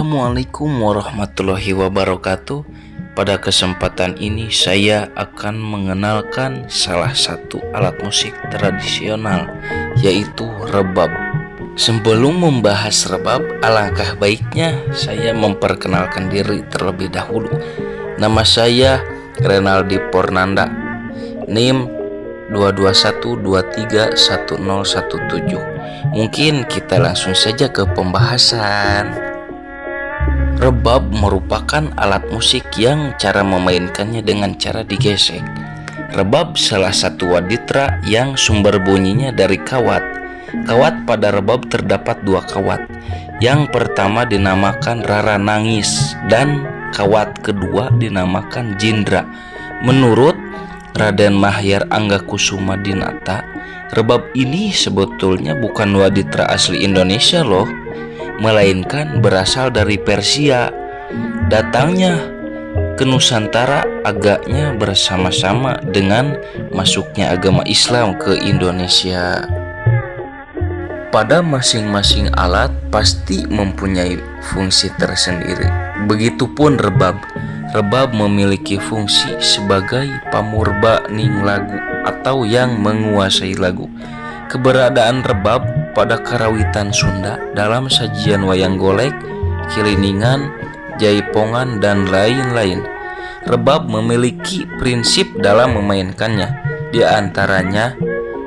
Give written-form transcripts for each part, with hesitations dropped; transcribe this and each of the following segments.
Assalamualaikum warahmatullahi wabarakatuh. Pada kesempatan ini saya akan mengenalkan salah satu alat musik tradisional, yaitu rebab. Sebelum membahas rebab, alangkah baiknya saya memperkenalkan diri terlebih dahulu. Nama saya Renaldi Pornanda, NIM 221231017. Mungkin kita langsung saja ke pembahasan. Rebab merupakan alat musik yang cara memainkannya dengan cara digesek. Rebab salah satu waditra yang sumber bunyinya dari kawat. Kawat pada rebab terdapat dua kawat. Yang pertama dinamakan Rara Nangis dan kawat kedua dinamakan Jindra. Menurut Raden Mahyar Anggakusuma Dinata, rebab ini sebetulnya bukan waditra asli Indonesia loh, melainkan berasal dari Persia. Datangnya ke Nusantara agaknya bersama-sama dengan masuknya agama Islam ke Indonesia. Pada masing-masing alat pasti mempunyai fungsi tersendiri. Begitupun rebab. Rebab memiliki fungsi sebagai pamurba ning lagu atau yang menguasai lagu. Keberadaan rebab pada karawitan Sunda dalam sajian wayang golek, kiliningan, jaipongan, dan lain-lain. Rebab memiliki prinsip dalam memainkannya. Di antaranya,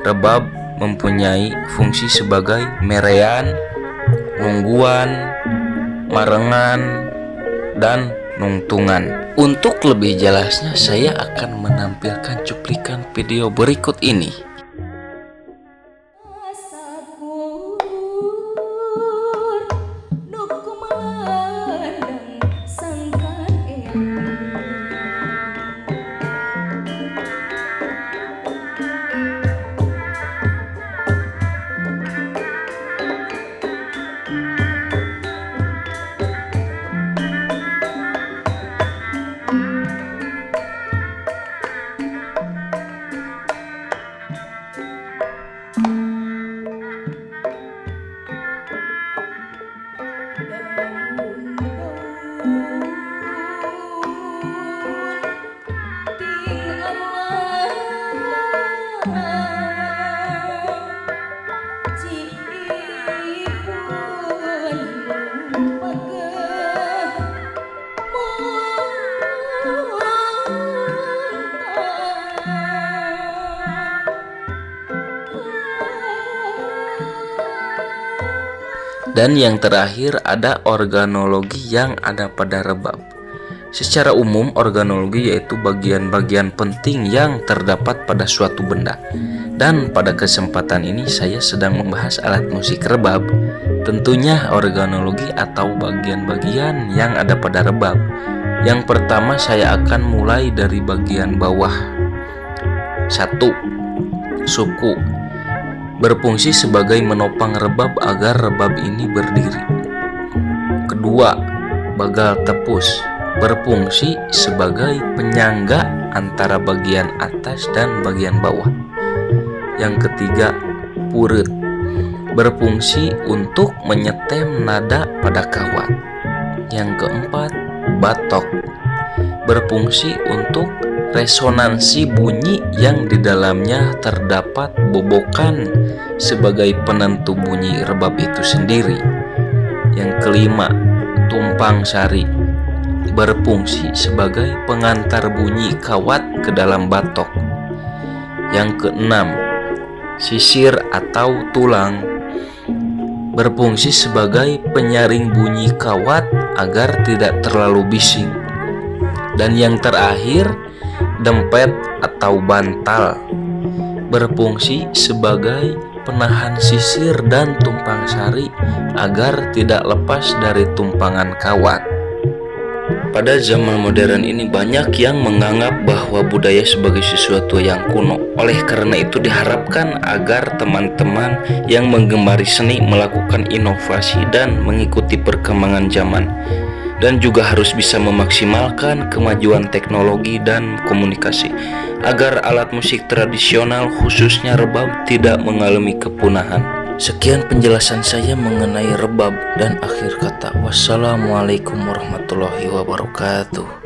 rebab mempunyai fungsi sebagai merean, ngungguan, marengan, dan nungtungan. Untuk lebih jelasnya, saya akan menampilkan cuplikan video berikut ini. Dan yang terakhir ada organologi yang ada pada rebab. Secara umum, organologi yaitu bagian-bagian penting yang terdapat pada suatu benda. Dan pada kesempatan ini saya sedang membahas alat musik rebab. Tentunya organologi atau bagian-bagian yang ada pada rebab. Yang pertama saya akan mulai dari bagian bawah. 1. Suku. Berfungsi sebagai menopang rebab agar rebab ini berdiri. Kedua, bagal tepus. Berfungsi sebagai penyangga antara bagian atas dan bagian bawah. Yang ketiga, pureut. Berfungsi untuk menyetem nada pada kawat. Yang keempat, batok. Berfungsi untuk resonansi bunyi yang di dalamnya terdapat bobokan sebagai penentu bunyi rebab itu sendiri. Yang kelima, tumpang sari. Berfungsi sebagai pengantar bunyi kawat ke dalam batok. Yang keenam, sisir atau tulang. Berfungsi sebagai penyaring bunyi kawat agar tidak terlalu bising. Dan yang terakhir, dempet atau bantal. Berfungsi sebagai penahan sisir dan tumpang sari agar tidak lepas dari tumpangan kawat. Pada zaman modern ini banyak yang menganggap bahwa budaya sebagai sesuatu yang kuno. Oleh karena itu diharapkan agar teman-teman yang menggemari seni melakukan inovasi dan mengikuti perkembangan zaman. Dan juga harus bisa memaksimalkan kemajuan teknologi dan komunikasi agar alat musik tradisional khususnya rebab tidak mengalami kepunahan. Sekian penjelasan saya mengenai rebab dan akhir kata. Wassalamualaikum warahmatullahi wabarakatuh.